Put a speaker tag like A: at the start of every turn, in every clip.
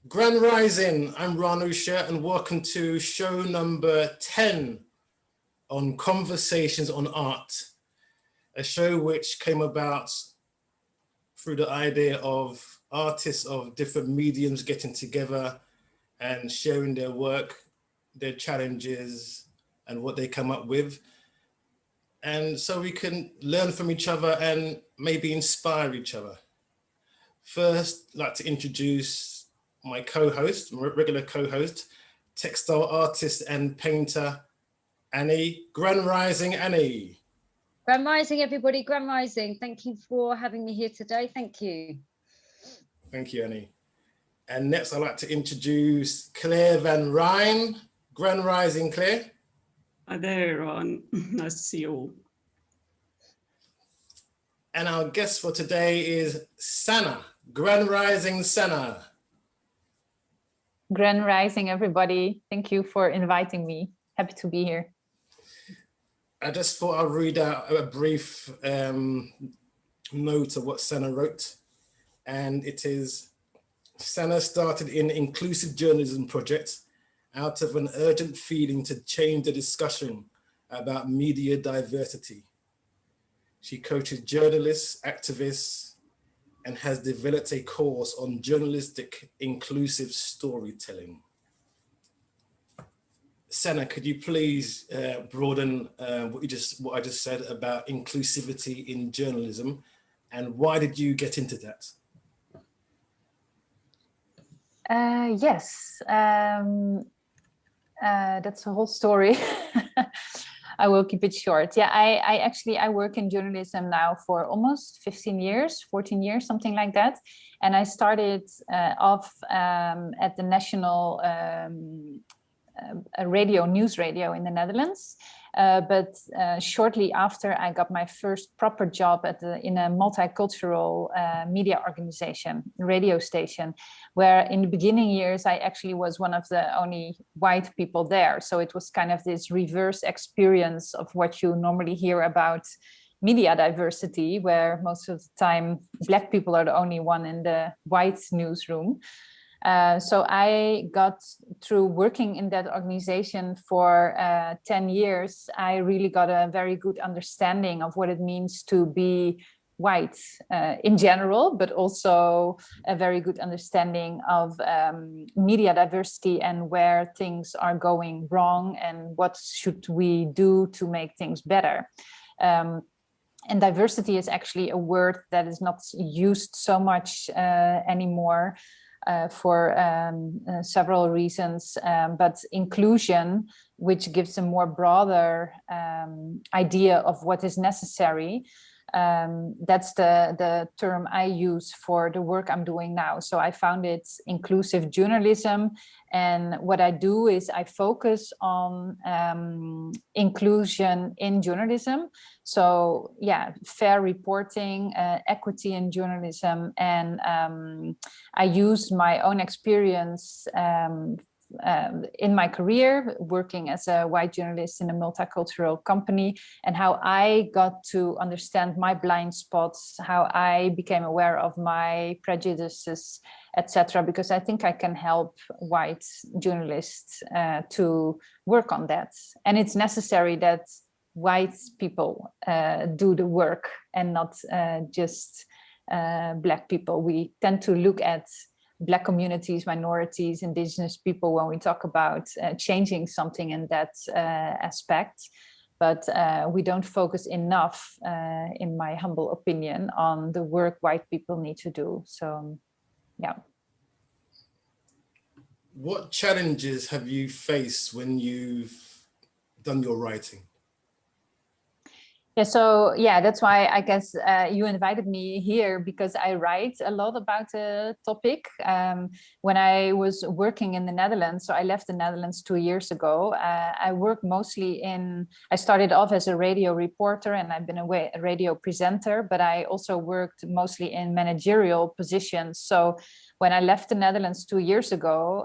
A: Grand Rising, I'm Raan Oosha and welcome to show number 10 on Conversations on Art, a show which came about through the idea of artists of different mediums getting together and sharing their work, their challenges and what they come up with. And so we can learn from each other and maybe inspire each other. First, I'd like to introduce my co-host, my regular co-host, textile artist and painter, Annie. Grand Rising, Annie.
B: Grand Rising, everybody. Grand Rising. Thank you for having me here today. Thank you.
A: Thank you, Annie. And next, I'd like to introduce Claire Van Rijn. Grand Rising, Claire.
C: Hi there, Ron. Nice to see you all.
A: And our guest for today is Sanne. Grand Rising, Sanne.
D: Grand Rising, everybody. Thank you for inviting me. Happy to be here.
A: I just thought I'd read out a brief note of what Sanne wrote. And it is, Sanne started an inclusive journalism project out of an urgent feeling to change the discussion about media diversity. She coaches journalists, activists, and has developed a course on journalistic inclusive storytelling. Sanne, could you please broaden what I just said about inclusivity in journalism, and why did you get into that?
D: Yes, that's a whole story. I will keep it short. Yeah, I work in journalism now for almost 15 years, 14 years, something like that. And I started off at the national news radio in the Netherlands. But shortly after, I got my first proper job in a multicultural media organization, radio station, where in the beginning years, I actually was one of the only white people there. So it was kind of this reverse experience of what you normally hear about media diversity, where most of the time Black people are the only one in the white newsroom. So I got through working in that organization for 10 years, I really got a very good understanding of what it means to be white in general, but also a very good understanding of media diversity and where things are going wrong and what should we do to make things better. And diversity is actually a word that is not used so much anymore. For several reasons, but inclusion, which gives a more broader idea of what is necessary, that's the term I use for the work I'm doing now. So I found it inclusive journalism, and what I do is I focus on inclusion in journalism. So yeah, fair reporting, equity in journalism, and I use my own experience in my career working as a white journalist in a multicultural company, and how I got to understand my blind spots, how I became aware of my prejudices, etc. Because I think I can help white journalists to work on that. And it's necessary that white people do the work and not just Black people. We tend to look at Black communities, minorities, indigenous people when we talk about changing something in that aspect. But we don't focus enough, in my humble opinion, on the work white people need to do. So, yeah.
A: What challenges have you faced when you've done your writing?
D: Yeah, so yeah, that's why I guess you invited me here, because I write a lot about the topic. When I was working in the Netherlands, so I left the Netherlands 2 years ago, I worked mostly I started off as a radio reporter, and I've been a radio presenter, but I also worked mostly in managerial positions. So when I left the Netherlands 2 years ago,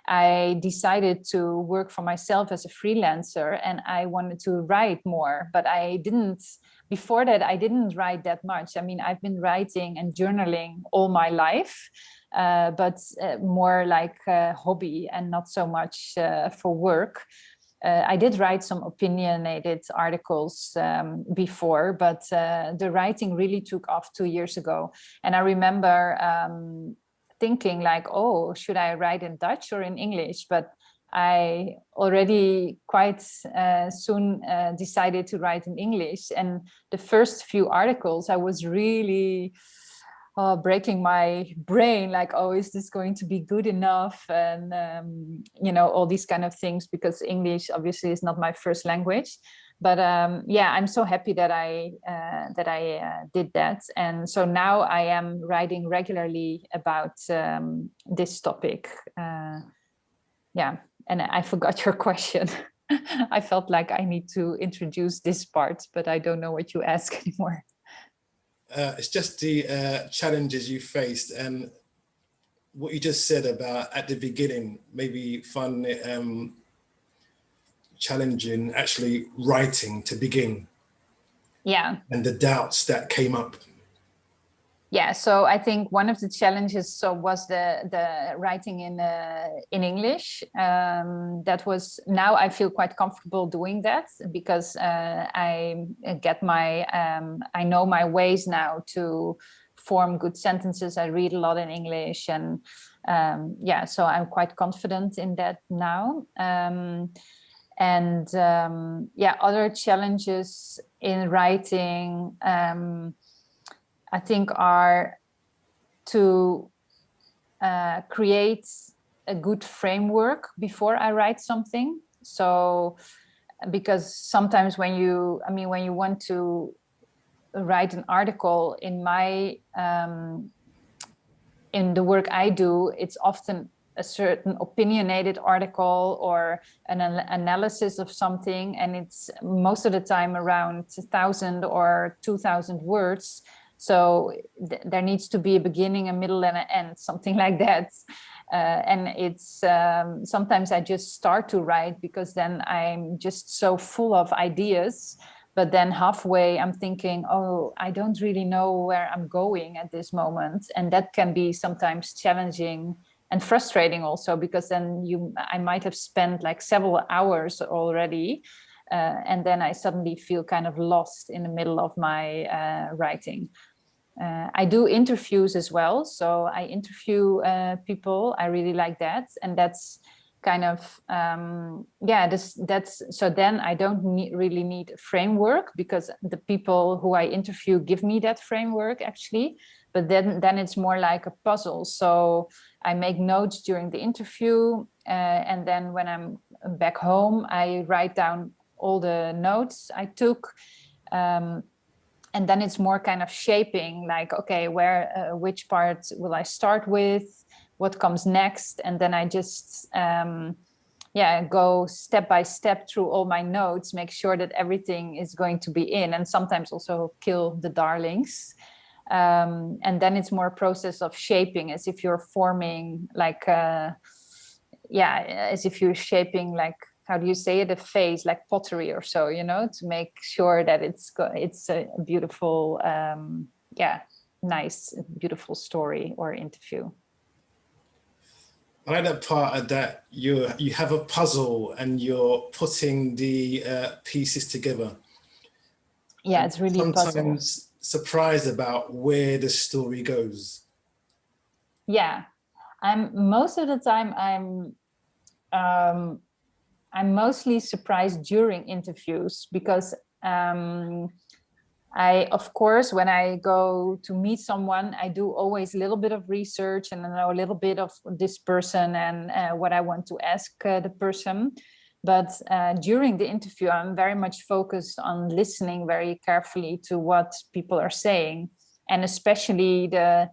D: I decided to work for myself as a freelancer, and I wanted to write more, but before that, I didn't write that much. I mean, I've been writing and journaling all my life, but more like a hobby and not so much for work. I did write some opinionated articles before, but the writing really took off 2 years ago. And I remember thinking like, oh, should I write in Dutch or in English? But I already quite soon decided to write in English. And the first few articles, I was really breaking my brain, like, oh, is this going to be good enough? And, you know, all these kind of things, because English obviously is not my first language. But yeah, I'm so happy that I did that. And so now I am writing regularly about this topic. Yeah, and I forgot your question. I felt like I need to introduce this part, but I don't know what you ask anymore.
A: It's just the challenges you faced, and what you just said about at the beginning, maybe find it challenging actually writing to begin.
D: Yeah.
A: And the doubts that came up.
D: Yeah, so I think one of the challenges was the writing in English. That was, now I feel quite comfortable doing that, because I get my I know my ways now to form good sentences. I read a lot in English, and yeah, so I'm quite confident in that now. Yeah, other challenges in writing, I think, are to create a good framework before I write something. So, because sometimes when you want to write an article, in the work I do, it's often a certain opinionated article or an analysis of something, and it's most of the time around 1,000 or 2,000 words. So there needs to be a beginning, a middle, and an end, something like that. And it's sometimes I just start to write because then I'm just so full of ideas. But then halfway I'm thinking, oh, I don't really know where I'm going at this moment. And that can be sometimes challenging and frustrating also, because then I might have spent like several hours already. And then I suddenly feel kind of lost in the middle of my writing. I do interviews as well. So I interview people. I really like that. And that's kind of, yeah, that's so then I don't really need a framework, because the people who I interview give me that framework actually. But then it's more like a puzzle. So I make notes during the interview. And then when I'm back home, I write down all the notes I took. And then it's more kind of shaping, like, okay, which part will I start with? What comes next? And then I just, yeah, go step by step through all my notes, make sure that everything is going to be in, and sometimes also kill the darlings. And then it's more a process of shaping, as if you're forming like, yeah, as if you're shaping like, how do you say it, a vase, like pottery or so, you know, to make sure that it's a beautiful, yeah, nice, beautiful story or interview.
A: I like that part of that you have a puzzle and you're putting the pieces together.
D: Yeah, it's really
A: sometimes surprised about where the story goes.
D: Yeah, most of the time I'm mostly surprised during interviews, because of course, when I go to meet someone, I do always a little bit of research and I know a little bit of this person and what I want to ask the person. But during the interview, I'm very much focused on listening very carefully to what people are saying, and especially the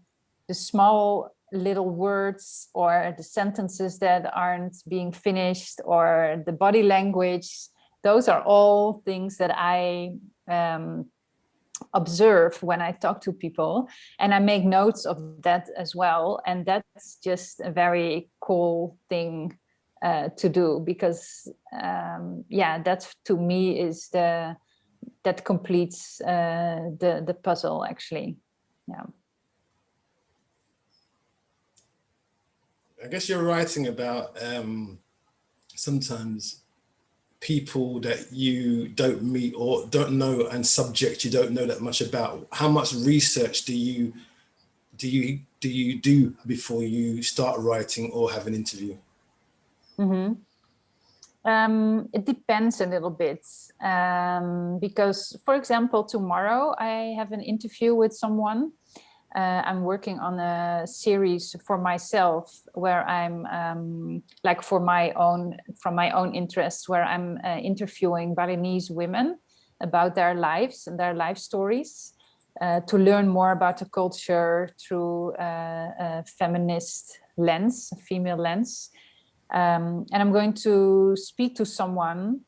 D: small little words or the sentences that aren't being finished, or the body language. Those are all things that I observe when I talk to people, and I make notes of that as well. And that's just a very cool thing to do, because yeah, that to me is that completes the puzzle actually. Yeah.
A: I guess you're writing about sometimes people that you don't meet or don't know, and subjects you don't know that much about. How much research do you do before you start writing or have an interview?
D: Mm-hmm. It depends a little bit, because, for example, tomorrow I have an interview with someone. I'm working on a series for myself where I'm like from my own interest, where I'm interviewing Balinese women about their lives and their life stories, to learn more about the culture through a feminist lens, a female lens. And I'm going to speak to someone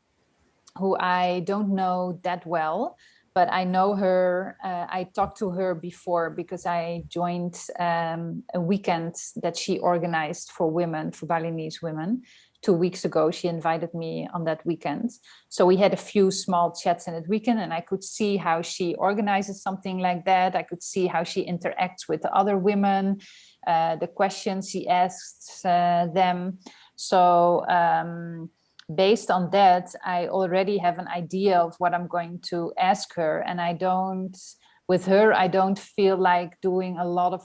D: who I don't know that well, but I know her. I talked to her before because I joined a weekend that she organized for women, for Balinese women. 2 weeks ago, she invited me on that weekend. So we had a few small chats in that weekend, and I could see how she organizes something like that. I could see how she interacts with the other women, the questions she asks them. So based on that, I already have an idea of what I'm going to ask her. And with her, I don't feel like doing a lot of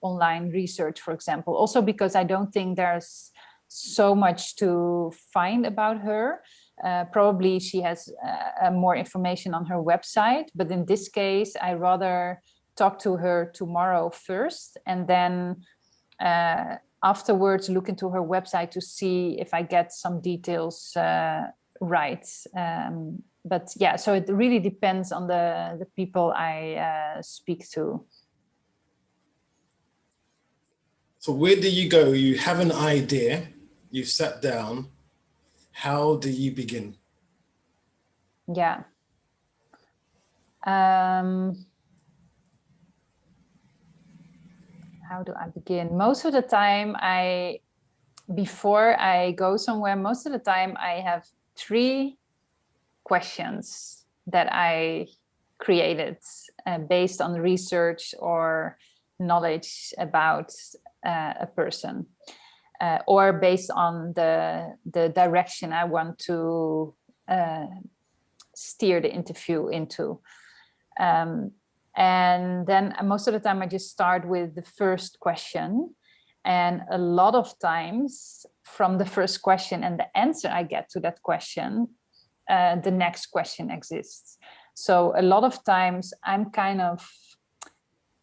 D: online research, for example, also because I don't think there's so much to find about her. Probably she has more information on her website, but in this case, I rather talk to her tomorrow first, and then afterwards look into her website to see if I get some details right. But yeah, so it really depends on the people I speak to.
A: So where do you go? You have an idea, you've sat down. How do you begin?
D: Yeah. How do I begin? Most of the time, before I go somewhere, most of the time I have 3 questions that I created based on research or knowledge about a person, or based on the direction I want to steer the interview into. And then most of the time I just start with the first question. And a lot of times from the first question and the answer I get to that question, the next question exists. So a lot of times I'm kind of,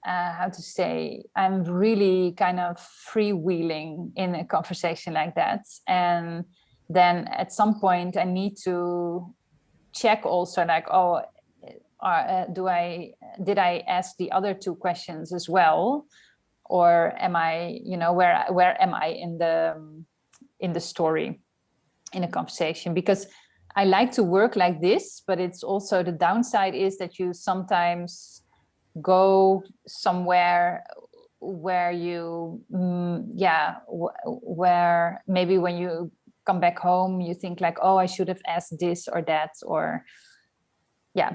D: I'm really kind of freewheeling in a conversation like that. And then at some point I need to check also, like, oh, did I ask the other 2 questions as well, or am I, where am I in the story, in a conversation? Because I like to work like this, but it's also, the downside is that you sometimes go somewhere where you, where maybe when you come back home, you think like, oh, I should have asked this or that, or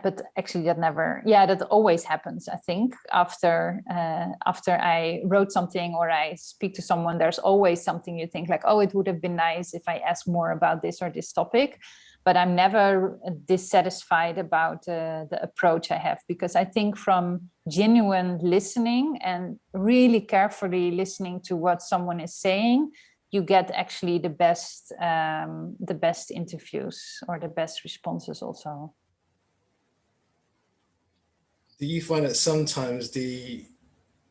D: but actually that always happens. I think after I wrote something or I speak to someone, there's always something you think like, oh, it would have been nice if I asked more about this or this topic. But I'm never dissatisfied about the approach I have, because I think from genuine listening and really carefully listening to what someone is saying, you get actually the best interviews or the best responses also.
A: Do you find that sometimes the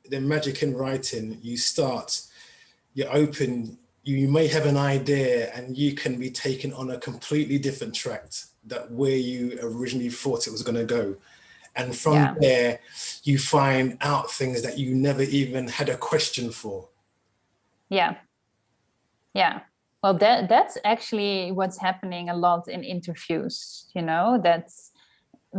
A: magic in writing, you're open, you may have an idea and you can be taken on a completely different track that where you originally thought it was going to go. And from there, you find out things that you never even had a question for. Yeah.
D: Well, that's actually what's happening a lot in interviews, that's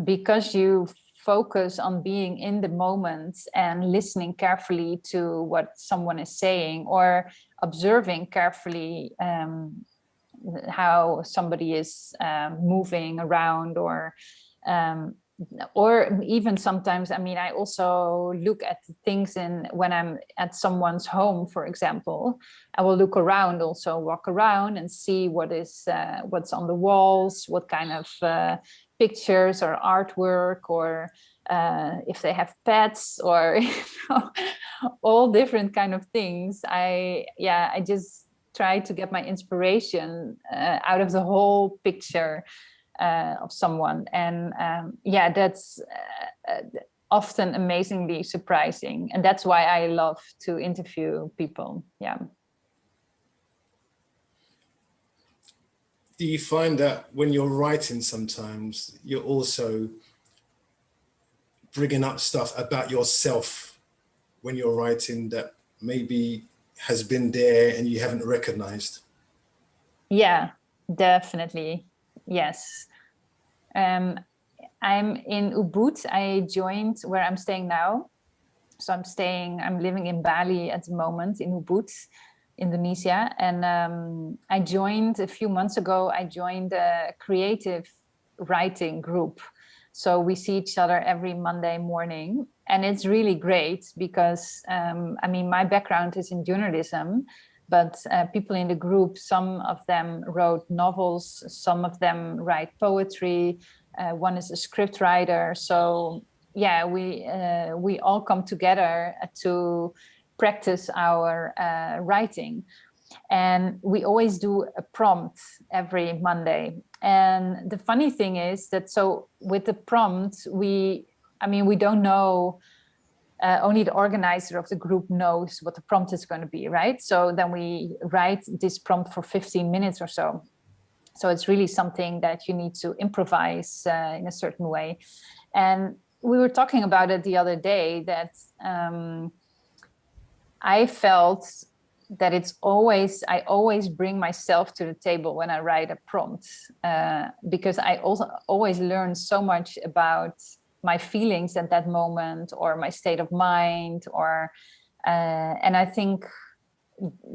D: because you focus on being in the moment and listening carefully to what someone is saying, or observing carefully how somebody is moving around, or or even sometimes, I mean, I also look at things when I'm at someone's home, for example. I will look around, also walk around and see what's on the walls, what kind of pictures or artwork, or if they have pets, or all different kind of things. I just try to get my inspiration out of the whole picture of someone, and that's often amazingly surprising, and that's why I love to interview people. Yeah.
A: Do you find that when you're writing, sometimes you're also bringing up stuff about yourself when you're writing that maybe has been there and you haven't recognized?
D: Yeah, definitely. Yes. I'm in Ubud. I joined where I'm staying now. So I'm living in Bali at the moment, in Ubud, Indonesia. And I joined a few months ago, I joined a creative writing group. So we see each other every Monday morning. And it's really great because, I mean, my background is in journalism, but people in the group, some of them wrote novels, some of them write poetry, one is a script writer. So yeah, we all come together to practice our writing. And we always do a prompt every Monday. And the funny thing is that, so with the prompt, we don't know, only the organizer of the group knows what the prompt is going to be, right? So then we write this prompt for 15 minutes or so. So it's really something that you need to improvise in a certain way. And we were talking about it the other day, that I felt that I always bring myself to the table when I write a prompt, because I also always learn so much about my feelings at that moment, or my state of mind, or and I think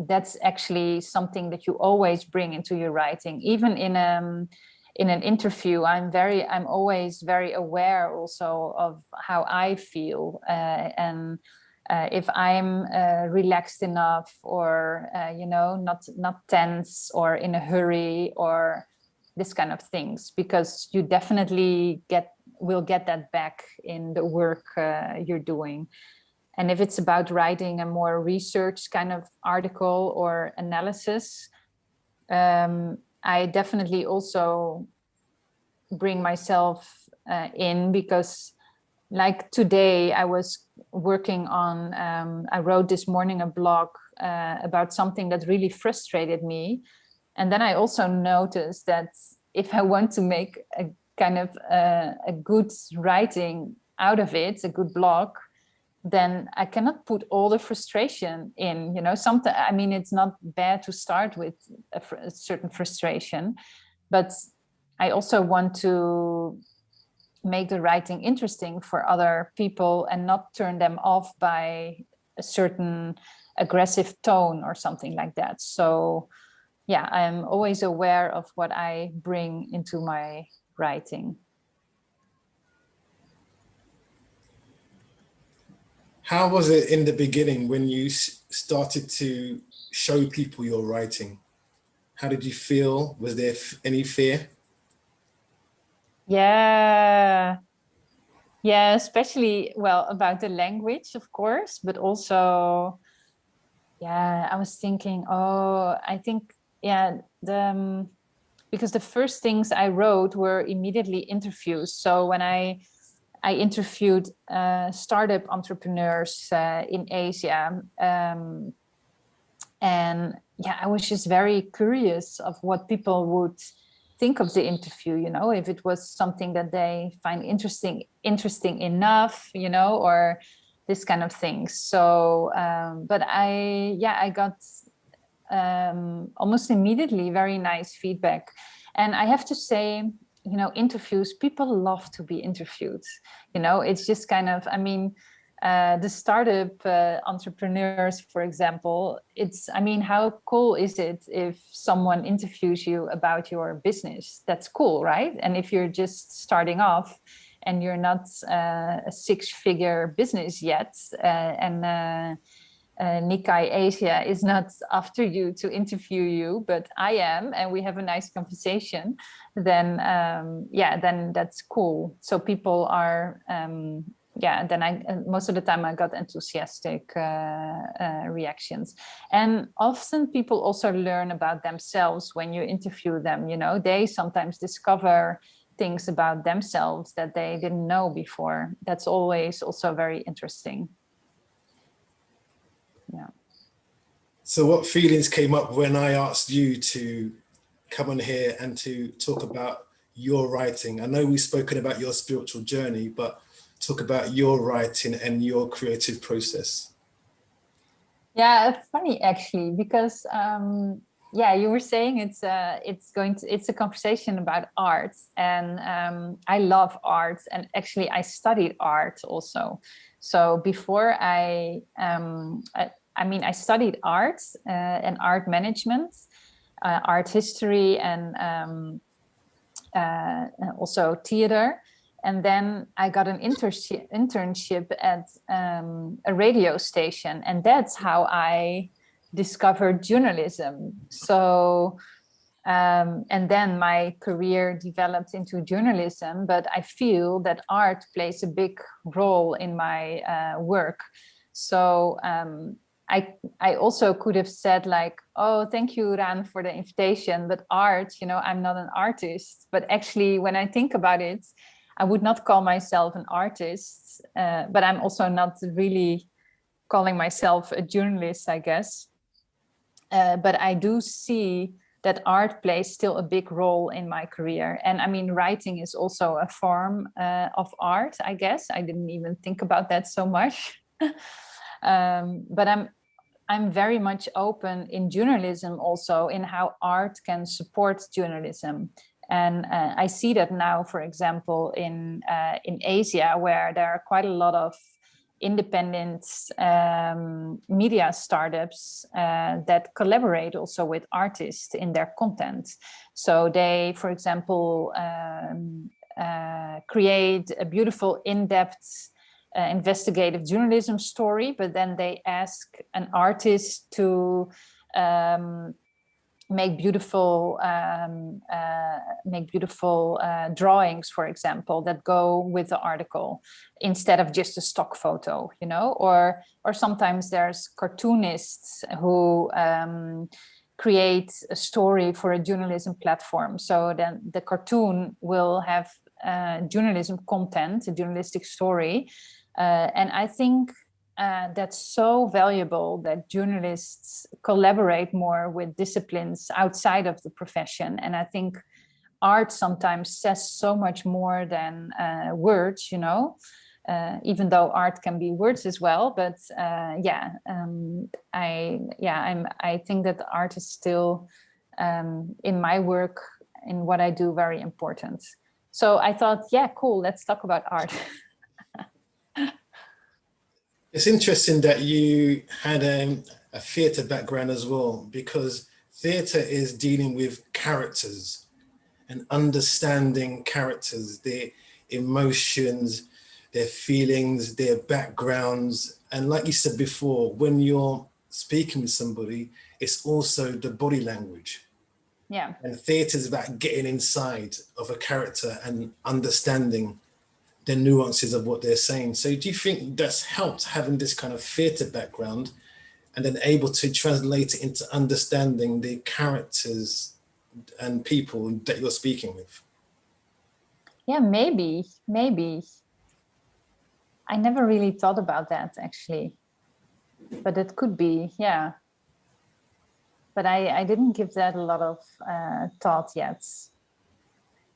D: that's actually something that you always bring into your writing. Even in an interview, I'm always very aware also of how I feel, and if I'm relaxed enough, or not tense or in a hurry, or this kind of things, because you definitely will get that back in the work you're doing. And if it's about writing a more research kind of article or analysis, I definitely also bring myself in, because like today I was working on, I wrote this morning a blog about something that really frustrated me. And then I also noticed that if I want to make a kind of a good writing out of it, a good blog, then I cannot put all the frustration in, something. I mean, it's not bad to start with a certain frustration, but I also want to make the writing interesting for other people and not turn them off by a certain aggressive tone or something like that. So yeah, I'm always aware of what I bring into my writing.
A: How was it in the beginning when you started to show people your writing? How did you feel? Was there any fear?
D: Yeah, especially, well, about the language, of course, but also, yeah, I was thinking, I think, yeah, because the first things I wrote were immediately interviews. So when I interviewed startup entrepreneurs in Asia, and yeah, I was just very curious of what people would think of the interview, if it was something that they find interesting enough, or this kind of things. So but I got almost immediately very nice feedback. And I have to say, interviews, people love to be interviewed. It's just kind of, I mean, the startup entrepreneurs, for example, how cool is it if someone interviews you about your business? That's cool, right? And if you're just starting off, and you're not a six-figure business yet, and Nikkei Asia is not after you to interview you, but I am, and we have a nice conversation, then yeah, then that's cool. So people are, yeah, then most of the time I got enthusiastic reactions. And often people also learn about themselves when you interview them, you know, they sometimes discover things about themselves that they didn't know before. That's always also very interesting. Yeah.
A: So what feelings came up when I asked you to come on here and to talk about your writing? I know we've spoken about your spiritual journey, but talk about your writing and your creative process.
D: Yeah, it's funny actually, because yeah, you were saying it's a conversation about art, and I love art, and actually I studied art also. So before I mean, I studied art and art management, art history, and also theater. And then I got an internship at a radio station, and that's how I discovered journalism. So, and then my career developed into journalism, but I feel that art plays a big role in my work. So I also could have said like, oh, thank you, Raan, for the invitation, but art, you know, I'm not an artist. But actually, when I think about it, I would not call myself an artist, but I'm also not really calling myself a journalist, I guess. But I do see that art plays still a big role in my career. And I mean, writing is also a form of art, I guess. I didn't even think about that so much. But I'm very much open in journalism also in how art can support journalism. And I see that now, for example, in Asia, where there are quite a lot of independent media startups that collaborate also with artists in their content. So they, for example, create a beautiful in-depth investigative journalism story, but then they ask an artist to make beautiful drawings, for example, that go with the article instead of just a stock photo, you know, or sometimes there's cartoonists who create a story for a journalism platform. So then the cartoon will have journalism content, a journalistic story. And I think that's so valuable that journalists collaborate more with disciplines outside of the profession. And I think art sometimes says so much more than words, you know, even though art can be words as well. But I think that art is still in my work, in what I do, very important. So I thought, yeah, cool, let's talk about art.
A: It's interesting that you had a theatre background as well, because theatre is dealing with characters and understanding characters, their emotions, their feelings, their backgrounds. And like you said before, when you're speaking with somebody, it's also the body language.
D: Yeah.
A: And theatre is about getting inside of a character and understanding the nuances of what they're saying. So do you think that's helped, having this kind of theatre background and then able to translate it into understanding the characters and people that you're speaking with?
D: Yeah, maybe. I never really thought about that actually, but it could be, yeah. But I didn't give that a lot of thought yet.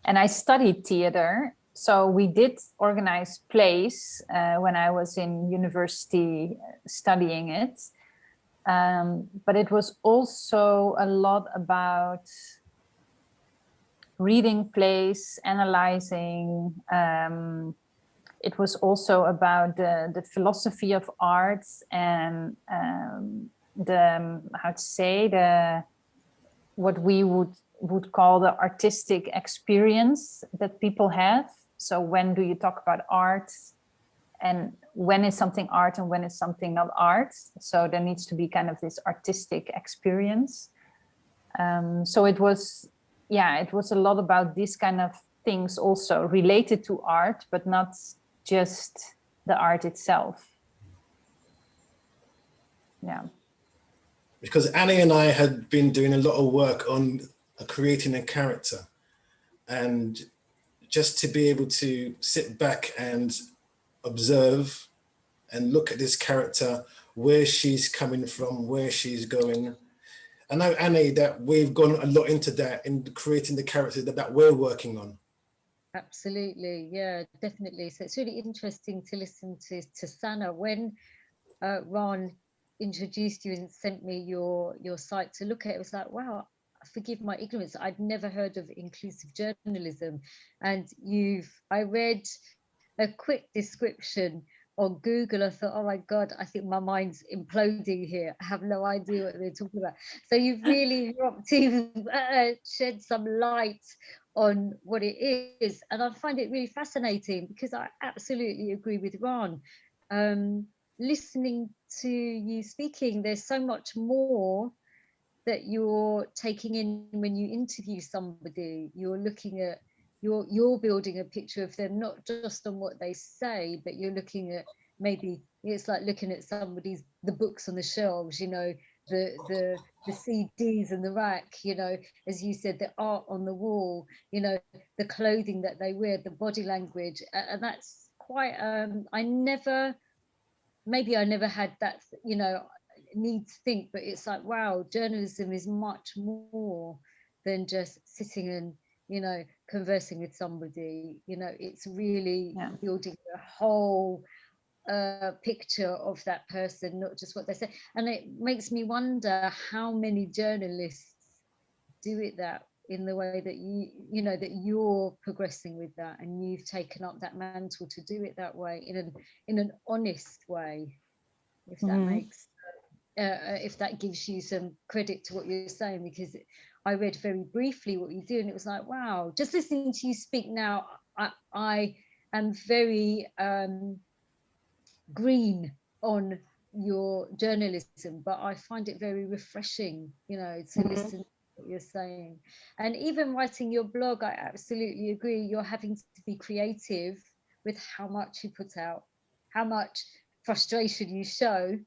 D: And I studied theater. So we did organize plays when I was in university studying it. But it was also a lot about reading plays, analyzing. It was also about the philosophy of art and what we would call the artistic experience that people have. So when do you talk about art, and when is something art and when is something not art? So there needs to be kind of this artistic experience. So it was a lot about these kind of things also related to art, but not just the art itself. Yeah.
A: Because Annie and I had been doing a lot of work on creating a character, and just to be able to sit back and observe and look at this character, where she's coming from, where she's going. I know, Annie, that we've gone a lot into that in creating the character that we're working on.
B: Absolutely, yeah, definitely. So it's really interesting to listen to Sanne. When Raan introduced you and sent me your site to look at, it was like, wow, forgive my ignorance, I'd never heard of inclusive journalism. And I read a quick description on Google. I thought, oh my God, I think my mind's imploding here. I have no idea what they're talking about. So you've really helped to shed some light on what it is. And I find it really fascinating, because I absolutely agree with Raan. Listening to you speaking, there's so much more that you're taking in when you interview somebody. You're looking at, you're building a picture of them, not just on what they say, but you're looking at, maybe it's like looking at the books on the shelves, you know, the CDs in the rack, you know, as you said, the art on the wall, you know, the clothing that they wear, the body language. And that's quite, maybe I never had that, you know, need to think, but it's like, wow, journalism is much more than just sitting and, you know, conversing with somebody. You know, it's really building a whole picture of that person, not just what they say. And it makes me wonder how many journalists do it that in the way that you know, that you're progressing with that, and you've taken up that mantle to do it that way, in an honest way, if that makes if that gives you some credit to what you're saying. Because I read very briefly what you do, and it was like, wow, just listening to you speak now, I am very green on your journalism, but I find it very refreshing, you know, to listen to what you're saying. And even writing your blog, I absolutely agree, you're having to be creative with how much you put out, how much frustration you show,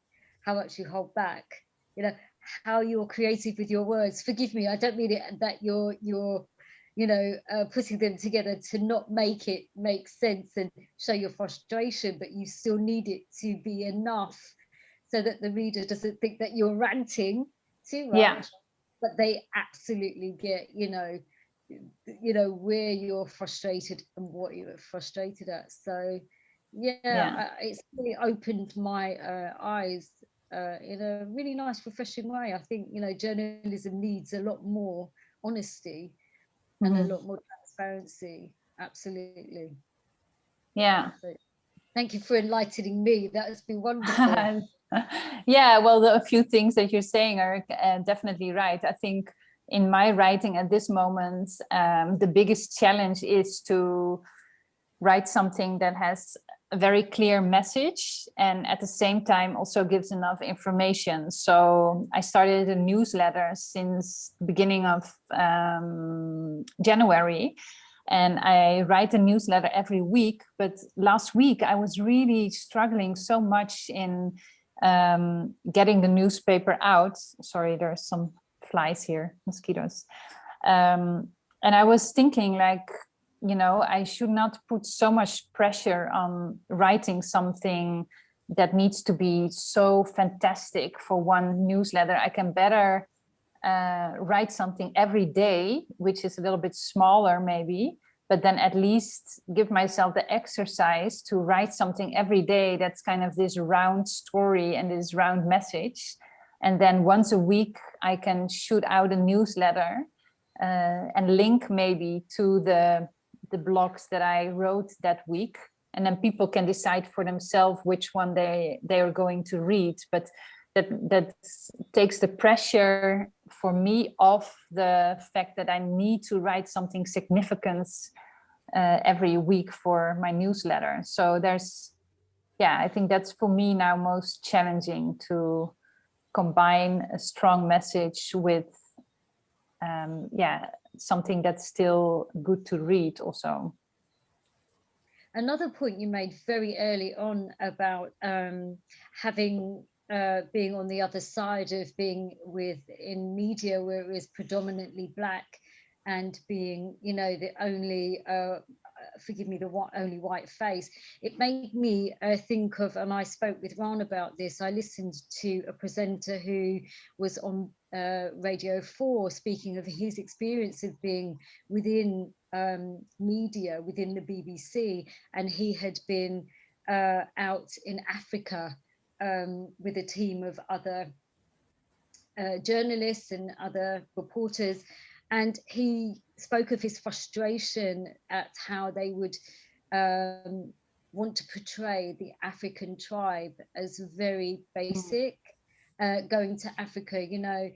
B: how much you hold back, you know, how you're creative with your words. Forgive me, I don't mean it that you're you know, putting them together to not make it make sense and show your frustration, but you still need it to be enough so that the reader doesn't think that you're ranting too much, but they absolutely get, you know, where you're frustrated and what you're frustrated at. So it's really opened my eyes in a really nice, refreshing way. I think, you know, journalism needs a lot more honesty and a lot more transparency. Absolutely.
D: Yeah.
B: So, thank you for enlightening me. That has been wonderful.
D: Yeah, well, a few things that you're saying are definitely right. I think in my writing at this moment, the biggest challenge is to write something that has a very clear message and at the same time also gives enough information. So I started a newsletter since the beginning of January, and I write a newsletter every week. But last week I was really struggling so much in getting the newspaper out. Sorry, there's some flies here, mosquitoes. And I was thinking, like, you know, I should not put so much pressure on writing something that needs to be so fantastic for one newsletter. I can better write something every day, which is a little bit smaller maybe, but then at least give myself the exercise to write something every day that's kind of this round story and this round message. And then once a week, I can shoot out a newsletter and link maybe to the blogs that I wrote that week. And then people can decide for themselves which one they are going to read. But that takes the pressure for me off the fact that I need to write something significant every week for my newsletter. So I think that's for me now most challenging, to combine a strong message with something that's still good to read also.
B: Another point you made very early on about having being on the other side of being in media where it was predominantly Black, and being, you know, the only forgive me, the only white face. It made me think of, and I spoke with Raan about this, I listened to a presenter who was on Radio 4 speaking of his experience of being within media, within the BBC, and he had been out in Africa with a team of other journalists and other reporters, and he spoke of his frustration at how they would want to portray the African tribe as very basic, going to Africa, you know,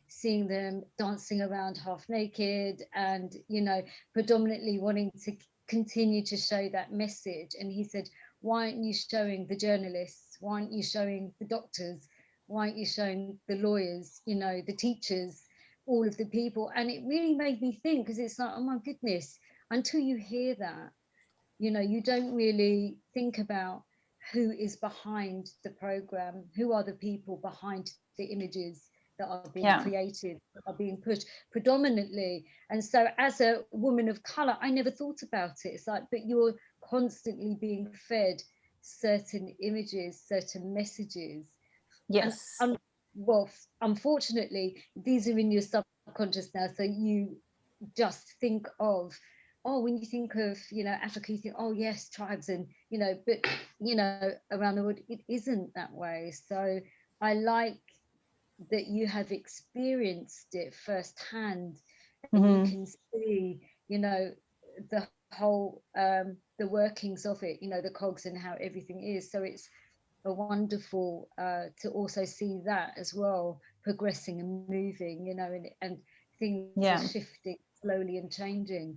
B: seeing them dancing around half naked, and, you know, predominantly wanting to continue to show that message. And he said, why aren't you showing the journalists? Why aren't you showing the doctors? Why aren't you showing the lawyers, you know, the teachers, all of the people? And it really made me think, because it's like, oh my goodness, until you hear that, you know, you don't really think about who is behind the program, who are the people behind the images that are being created, that are being pushed predominantly. And so as a woman of color, I never thought about it. It's like, but you're constantly being fed certain images, certain messages.
D: Yes.
B: And, well, unfortunately, these are in your subconscious now. So you just think of, oh, when you think of, you know, Africa, you think, oh yes, tribes, and, you know, but, you know, around the world, it isn't that way. So I like that you have experienced it firsthand, and you can see, you know, the whole, the workings of it, you know, the cogs and how everything is. So it's a wonderful to also see that as well, progressing and moving, you know, and things are shifting slowly and changing.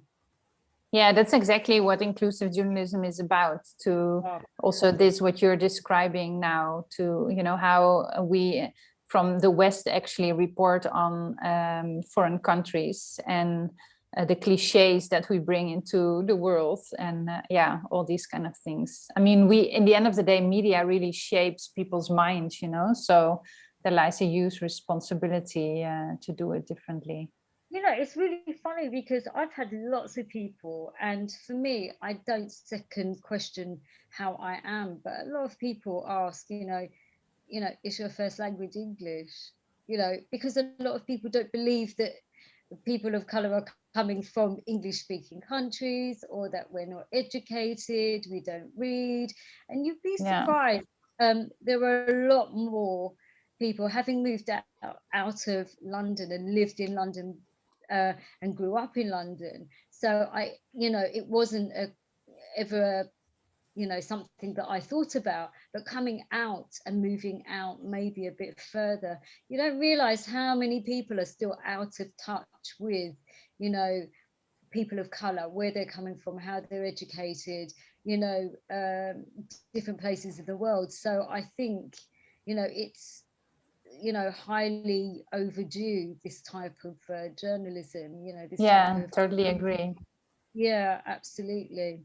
D: Yeah, that's exactly what inclusive journalism is about, to also this, what you're describing now, to, you know, how we from the West actually report on foreign countries, and the cliches that we bring into the world, and all these kind of things. I mean, in the end of the day, media really shapes people's minds, you know, so there lies a huge responsibility to do it differently.
B: You know, it's really funny because I've had lots of people, and for me, I don't second question how I am, but a lot of people ask, you know, is your first language English? You know, because a lot of people don't believe that people of color are coming from English speaking countries, or that we're not educated, we don't read. And you'd be surprised. There are a lot more people, having moved out of London and lived in London and grew up in London. So you know, it wasn't ever you know, something that I thought about, but coming out and moving out maybe a bit further, you don't realize how many people are still out of touch with, you know, people of color, where they're coming from, how they're educated, you know, different places of the world. So I think, you know, it's, you know, highly overdue, this type of journalism, you know, this type of,
D: totally agree.
B: Yeah, absolutely.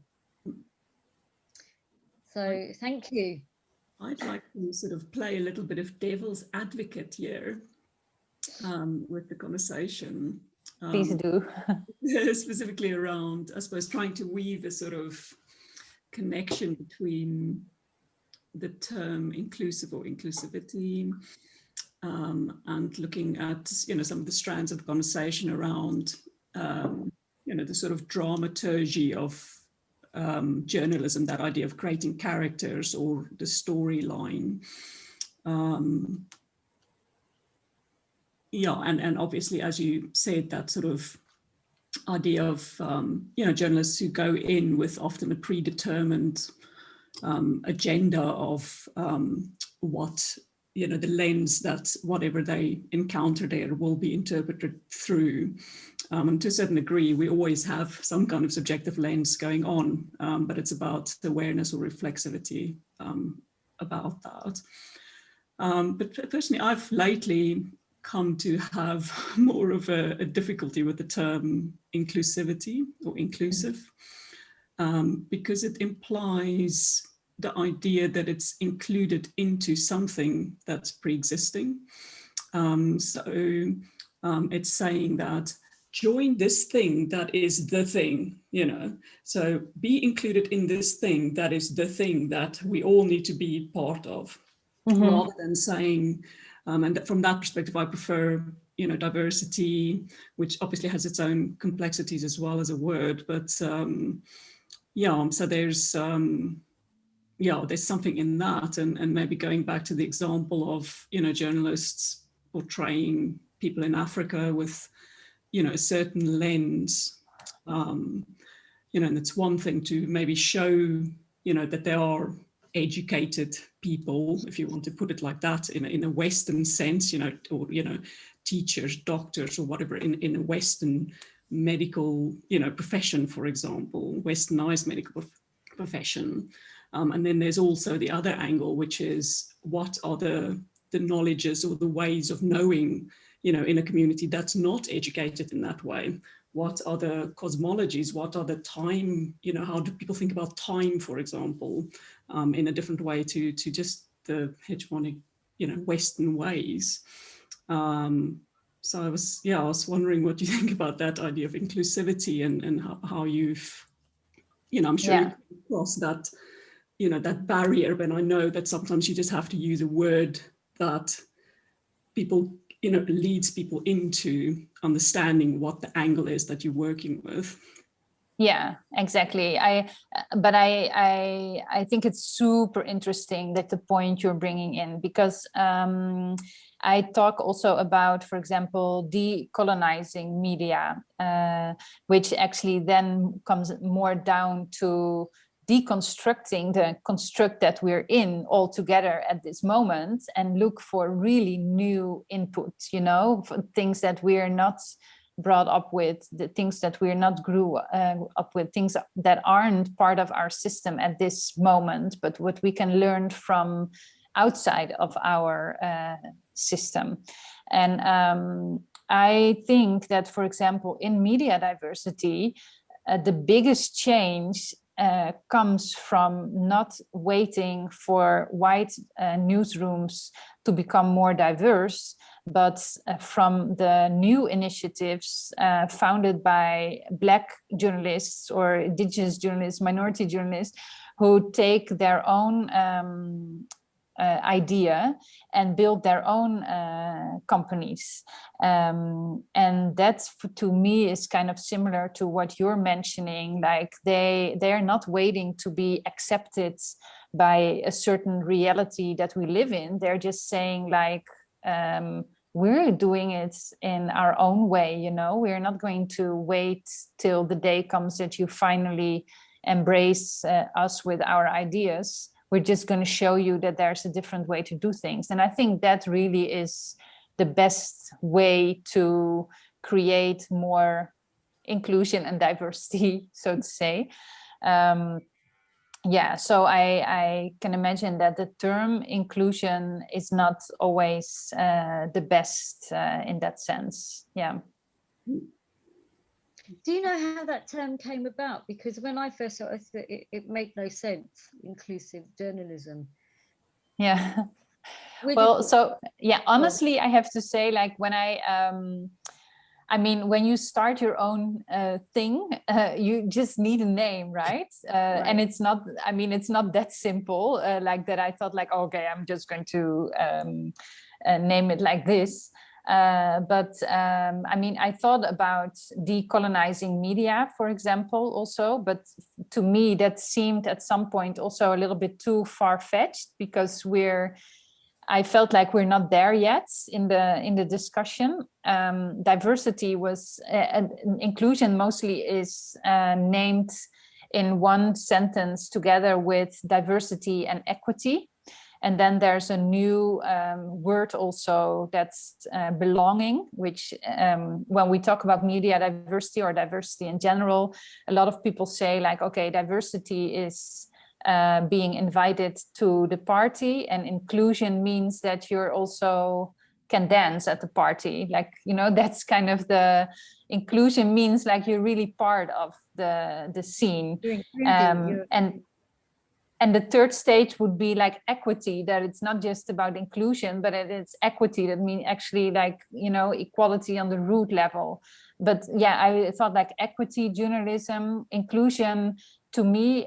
B: So thank you.
C: I'd like to sort of play a little bit of devil's advocate here with the conversation.
D: Please do.
C: Specifically around, I suppose, trying to weave a sort of connection between the term inclusive or inclusivity and looking at, you know, some of the strands of the conversation around, you know, the sort of dramaturgy of journalism, that idea of creating characters or the storyline. And obviously, as you said, that sort of idea of, you know, journalists who go in with often a predetermined agenda of what you know, the lens that whatever they encounter there will be interpreted through. And to a certain degree, we always have some kind of subjective lens going on, but it's about awareness or reflexivity about that. But personally, I've lately come to have more of a difficulty with the term inclusivity or inclusive, because it implies the idea that it's included into something that's pre-existing. It's saying that join this thing that is the thing, you know, so be included in this thing that is the thing that we all need to be part of, rather than saying, and from that perspective, I prefer, you know, diversity, which obviously has its own complexities as well as a word, but yeah, so there's there's something in that, and maybe going back to the example of, you know, journalists portraying people in Africa with, you know, a certain lens, you know, and it's one thing to maybe show, you know, that there are educated people, if you want to put it like that, in a Western sense, you know, or, you know, teachers, doctors, or whatever, in a Western medical, you know, profession, for example, Westernized medical profession. And then there's also the other angle, which is what are the knowledges or the ways of knowing, you know, in a community that's not educated in that way. What are the cosmologies? What are the time, you know, how do people think about time, for example, in a different way to just the hegemonic, you know, Western ways. So I was wondering what you think about that idea of inclusivity and how you've, you know, I'm sure you've crossed that, you know, that barrier, but I know that sometimes you just have to use a word that people, you know, leads people into understanding what the angle is that you're working with.
D: Yeah, exactly. I think it's super interesting that the point you're bringing in, because I talk also about, for example, decolonizing media, which actually then comes more down to deconstructing the construct that we're in all together at this moment and look for really new input, you know, for things that we're not brought up with, the things that we're not grew up with, things that aren't part of our system at this moment, but what we can learn from outside of our system. And I think that, for example, in media diversity, the biggest change comes from not waiting for white newsrooms to become more diverse, but from the new initiatives founded by Black journalists or Indigenous journalists, minority journalists, who take their own idea and build their own companies. And that, to me, is kind of similar to what you're mentioning. Like they're not waiting to be accepted by a certain reality that we live in. They're just saying, like, we're doing it in our own way, you know. We're not going to wait till the day comes that you finally embrace us with our ideas. We're just going to show you that there's a different way to do things. And I think that really is the best way to create more inclusion and diversity, so to say. Yeah, so I can imagine that the term inclusion is not always the best in that sense. Yeah.
B: Do you know how that term came about? Because when I first saw it, it made no sense, inclusive journalism.
D: Yeah. Well, so yeah, honestly, I have to say, like, when I mean, when you start your own thing, you just need a name, right? Right? And it's not, I mean, it's not that simple, like that I thought, like, oh, okay, I'm just going to name it like this. But I mean, I thought about decolonizing media, for example, also, but to me, that seemed at some point also a little bit too far-fetched, because I felt like we're not there yet in the discussion. Diversity was, inclusion mostly is named in one sentence together with diversity and equity. And then there's a new word also, that's belonging, which when we talk about media diversity or diversity in general, a lot of people say like, okay, diversity is being invited to the party, and inclusion means that you're also can dance at the party. Like, you know, that's kind of the inclusion means like you're really part of the scene. And the third stage would be like equity, that it's not just about inclusion, but it's equity. That means actually like, you know, equality on the root level. But yeah, I thought like equity, journalism, inclusion, to me,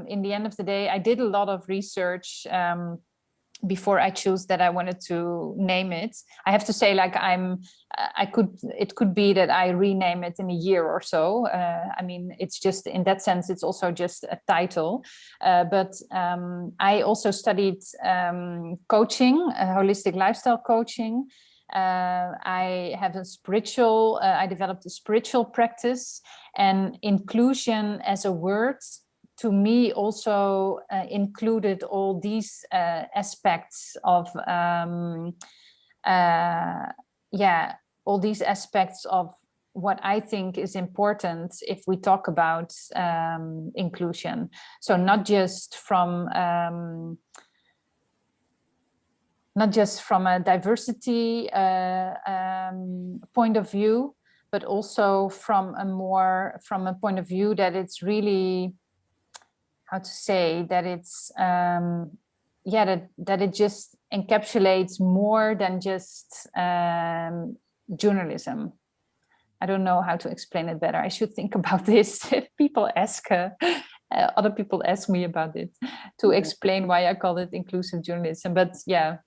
D: in the end of the day, I did a lot of research before I chose that I wanted to name it. I have to say, like, it could be that I rename it in a year or so. I mean, it's just, in that sense, it's also just a title. But I also studied coaching, holistic lifestyle coaching. I have I developed a spiritual practice, and inclusion as a word to me also included all these aspects of all these aspects of what I think is important if we talk about inclusion. So not just from a diversity point of view, but also from a point of view that it's really, how to say, that it's that it just encapsulates more than just journalism. I don't know how to explain it better. I should think about this. If people ask, other people ask me about it, to explain why I call it inclusive journalism. But yeah.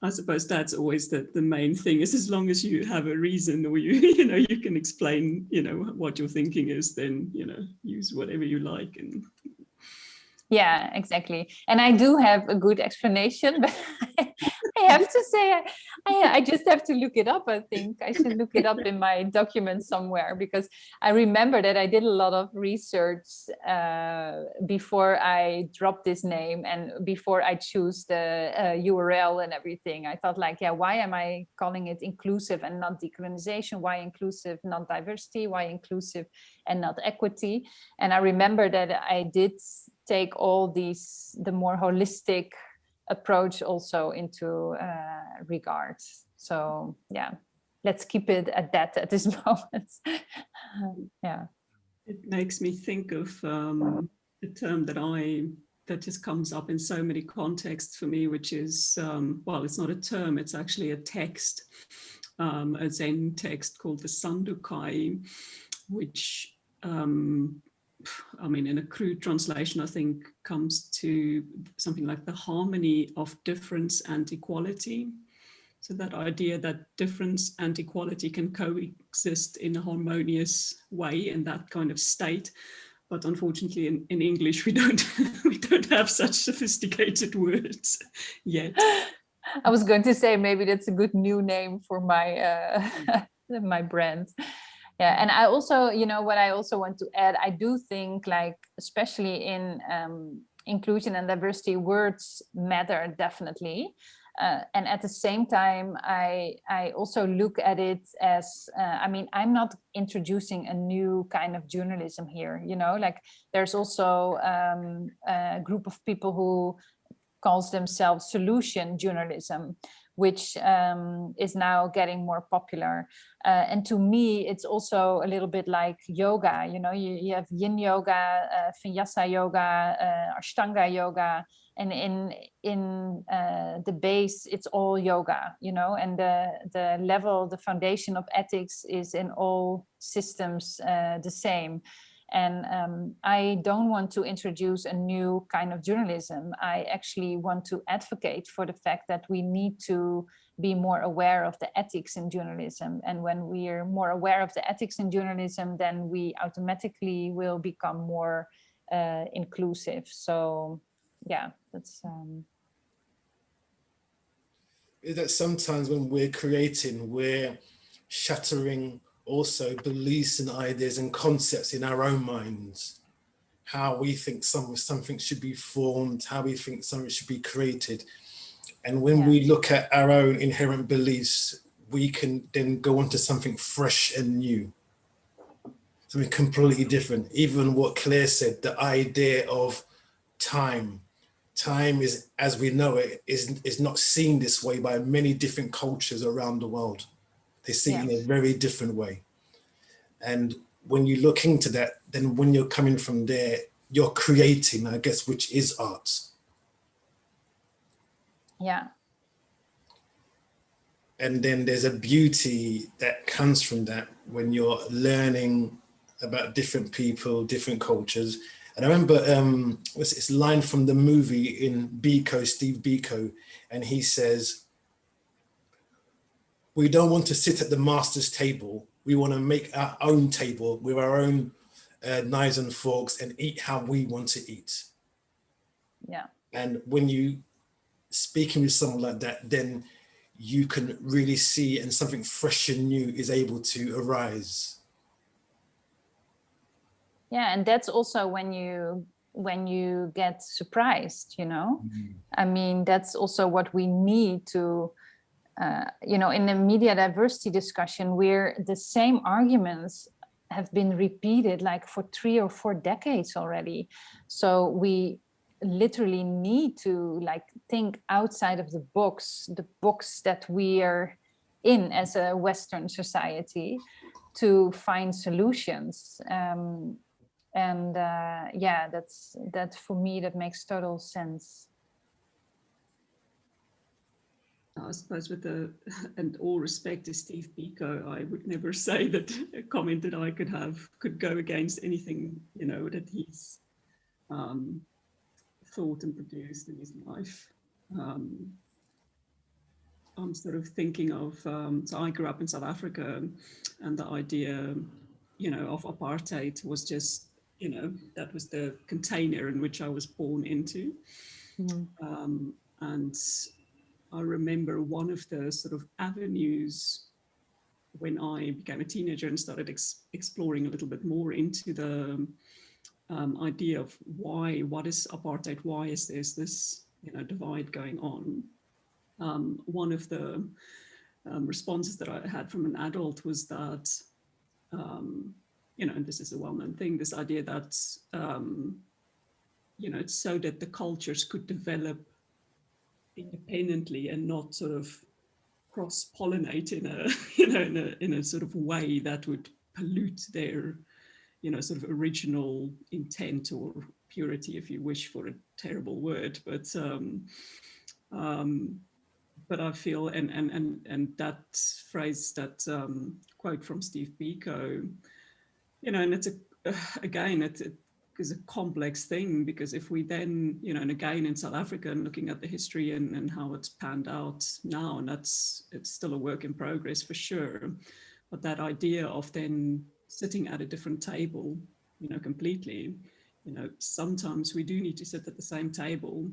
C: I suppose that's always the main thing, is as long as you have a reason, or you can explain, what your thinking is, then, use whatever you like. And
D: yeah, exactly. And I do have a good explanation, but I have to say, I just have to look it up. I think I should look it up in my documents somewhere, because I remember that I did a lot of research before I dropped this name and before I choose the URL and everything. I thought like, yeah, why am I calling it inclusive and not decolonization? Why inclusive, not diversity? Why inclusive and not equity? And I remember that I did take all these, the more holistic approach also into regard. So yeah, let's keep it at that at this moment. Yeah.
C: It makes me think of a term that just comes up in so many contexts for me, which is, well, it's not a term, it's actually a text, a Zen text called the Sandukai, which I mean, in a crude translation, I think comes to something like the harmony of difference and equality. So that idea that difference and equality can coexist in a harmonious way in that kind of state. But unfortunately, in English, we don't have such sophisticated words yet.
D: I was going to say maybe that's a good new name for my my brand. Yeah, and I also, what I also want to add, I do think, like, especially in inclusion and diversity, words matter definitely. And at the same time, I also look at it as, I mean, I'm not introducing a new kind of journalism here, like there's also a group of people who calls themselves solution journalism, which is now getting more popular. And to me, it's also a little bit like yoga. You have yin yoga, vinyasa yoga, ashtanga yoga, and in the base, it's all yoga, and the level, the foundation of ethics is in all systems the same. And I don't want to introduce a new kind of journalism. I actually want to advocate for the fact that we need to be more aware of the ethics in journalism. And when we are more aware of the ethics in journalism, then we automatically will become more inclusive. So yeah, that's...
A: That sometimes when we're creating, we're shattering also beliefs and ideas and concepts in our own minds. how we think something should be formed, how we think something should be created. And when we look at our own inherent beliefs, we can then go on to something fresh and new, something completely different. Even what Claire said, the idea of time. Time is, as we know it, is not seen this way by many different cultures around the world. They see it in a very different way. And when you look into that, then when you're coming from there, you're creating, I guess, which is art.
D: Yeah.
A: And then there's a beauty that comes from that when you're learning about different people, different cultures. And I remember it's a line from the movie in Biko, Steve Biko, and he says, we don't want to sit at the master's table. We want to make our own table with our own knives and forks and eat how we want to eat.
D: Yeah.
A: And when you speaking with someone like that, then you can really see, and something fresh and new is able to arise.
D: Yeah, and that's also when you get surprised, you know. I mean, that's also what we need to, you know, in the media diversity discussion, where the same arguments have been repeated like for 3 or 4 decades already. So we literally need to like think outside of the box that we are in as a Western society, to find solutions. Yeah, that for me, that makes total sense.
C: I suppose with and all respect to Steve Biko, I would never say that a comment that I could go against anything, you know, that he's thought and produced in his life. I'm sort of thinking of, so I grew up in South Africa, and the idea, you know, of apartheid was just, you know, that was the container in which I was born into. And I remember one of the sort of avenues when I became a teenager and started exploring a little bit more into the idea of what is apartheid? Why is there this, you know, divide going on? One of the responses that I had from an adult was that, you know, and this is a well-known thing, this idea that, you know, it's so that the cultures could develop independently and not sort of cross-pollinate in a, you know, in a sort of way that would pollute their, you know, sort of original intent or purity, if you wish for a terrible word. But I feel, and that phrase, that quote from Steve Biko, you know, and it's again, it is a complex thing, because if we then, you know, and again in South Africa and looking at the history and how it's panned out now, and it's still a work in progress for sure, but that idea of then sitting at a different table, you know, completely, you know, sometimes we do need to sit at the same table.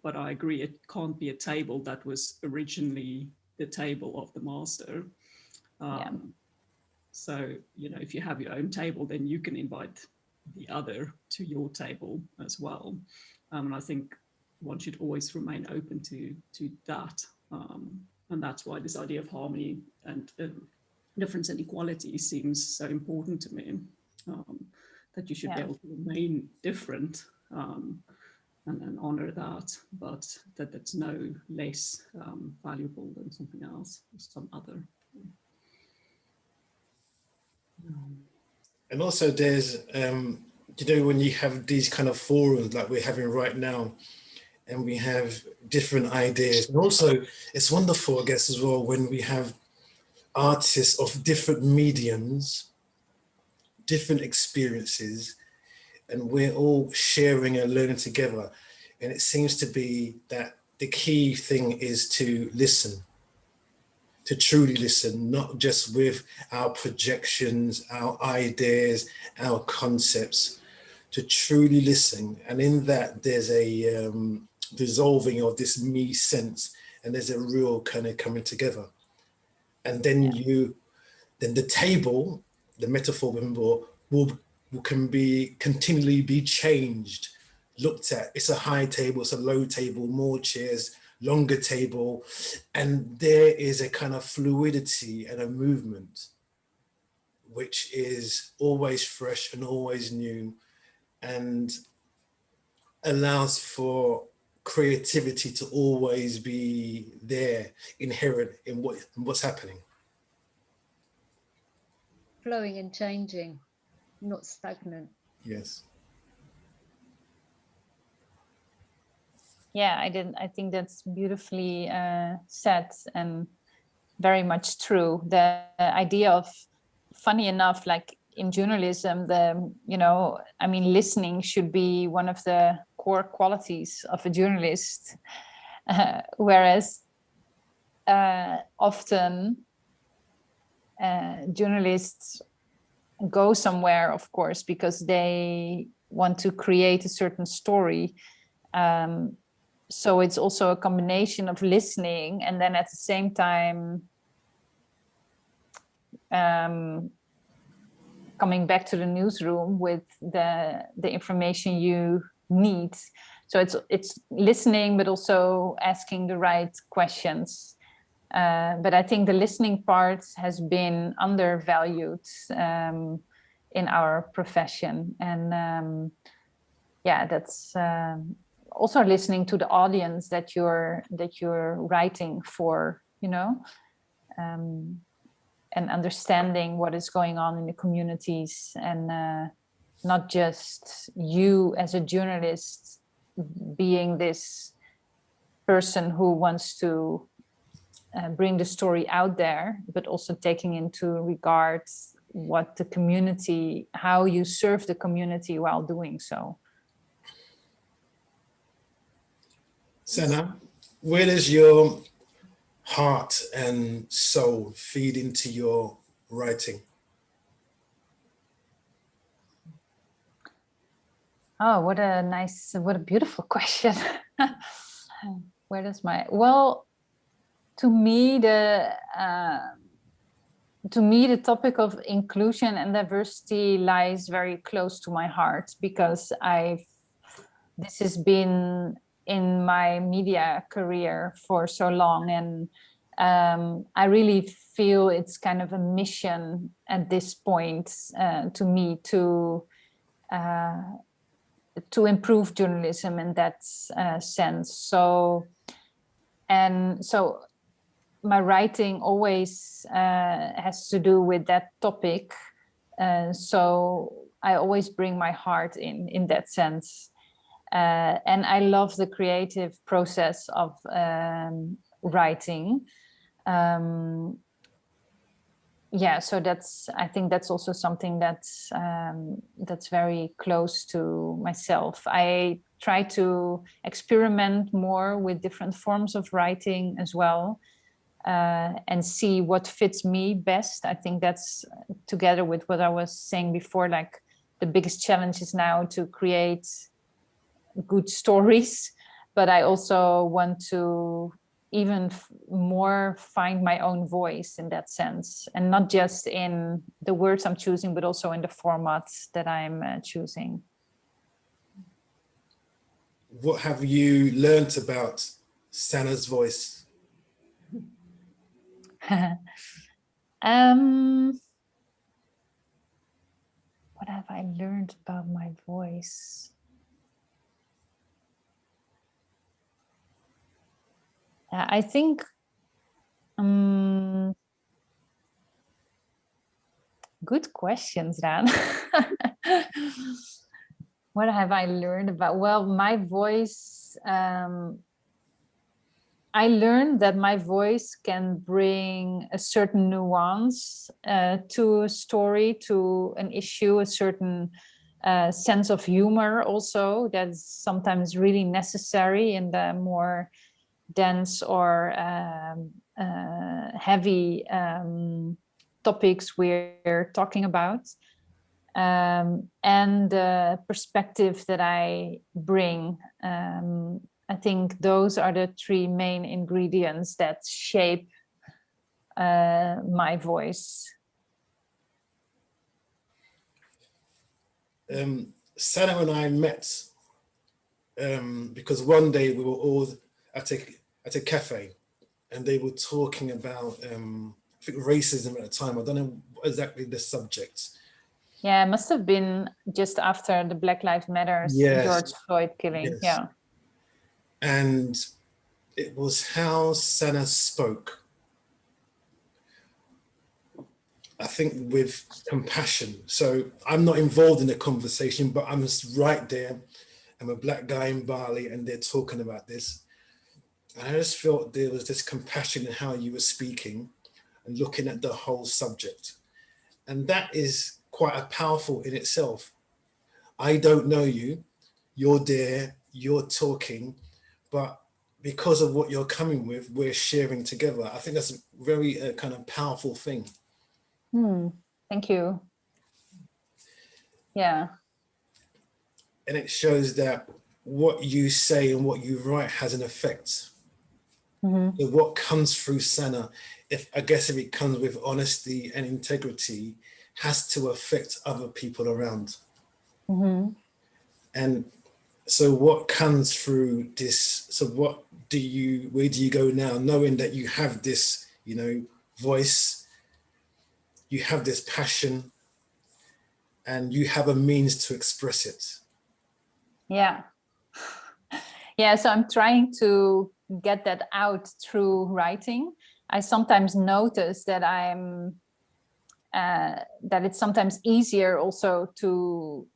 C: But I agree, it can't be a table that was originally the table of the master. So, you know, if you have your own table, then you can invite the other to your table as well. And I think one should always remain open to that. And that's why this idea of harmony and difference and equality seems so important to me, that you should be able to remain different, and honor that, but that it's no less valuable than something else or some other.
A: And also there's, you know, when you have these kind of forums like we're having right now, and we have different ideas, and also it's wonderful, I guess, as well, when we have artists of different mediums, different experiences, and we're all sharing and learning together. And it seems to be that the key thing is to listen, to truly listen, not just with our projections, our ideas, our concepts, to truly listen. And in that, there's a dissolving of this me sense, and there's a real kind of coming together. And then then the table, the metaphor will can be continually be changed, looked at. It's a high table, it's a low table, more chairs, longer table, and there is a kind of fluidity and a movement which is always fresh and always new, and allows for creativity to always be there, inherent in what's happening.
B: Flowing and changing, not stagnant.
A: Yes.
D: Yeah, I think that's beautifully said and very much true. The idea of, funny enough, like in journalism, I mean, listening should be one of the core qualities of a journalist, whereas often journalists go somewhere, of course, because they want to create a certain story. So it's also a combination of listening and then at the same time coming back to the newsroom with the information you need. So it's listening, but also asking the right questions. But I think the listening part has been undervalued in our profession, and yeah, that's also listening to the audience that you're writing for, and understanding what is going on in the communities, and not just you as a journalist being this person who wants to bring the story out there, but also taking into regard what the community, how you serve the community while doing so.
A: Sanne, where does your heart and soul feed into your writing?
D: Oh, what a beautiful question. Where does well, to me, the topic of inclusion and diversity lies very close to my heart, because this has been in my media career for so long, and I really feel it's kind of a mission at this point to me to improve journalism in that sense. So my writing always has to do with that topic. So I always bring my heart in that sense. And I love the creative process of writing. Yeah, so I think that's also something that's very close to myself. I try to experiment more with different forms of writing as well, and see what fits me best. I think that's, together with what I was saying before, like the biggest challenge is now to create good stories, but I also want to even more find my own voice in that sense, and not just in the words I'm choosing, but also in the formats that I'm choosing.
A: What have you learned about Sanne's voice?
D: What have I learned about my voice? I think good questions, Raan. What have I learned about? Well, my voice, I learned that my voice can bring a certain nuance to a story, to an issue, a certain sense of humor also, that's sometimes really necessary in the more dense or heavy topics we're talking about, and the perspective that I bring. I think those are the three main ingredients that shape my voice.
A: Sanne and I met because one day we were all at a cafe, and they were talking about I think racism at the time. I don't know exactly the subject.
D: Yeah, it must have been just after the Black Lives Matter,
A: Yes.
D: George Floyd killing.
A: Yes.
D: Yeah.
A: And it was how Sanne spoke. I think with compassion. So I'm not involved in the conversation, but I'm just right there. I'm a black guy in Bali, and they're talking about this. And I just felt there was this compassion in how you were speaking and looking at the whole subject. And that is quite powerful in itself. I don't know you, you're there, you're talking, but because of what you're coming with, we're sharing together. I think that's a very kind of powerful thing.
D: Thank you. Yeah.
A: And it shows that what you say and what you write has an effect. So what comes through Sanne, if it comes with honesty and integrity, has to affect other people around. And so what comes through this, so where do you go now, knowing that you have this, voice, you have this passion, and you have a means to express it?
D: Yeah. Yeah, so I'm trying to get that out through writing. I sometimes notice that that it's sometimes easier also to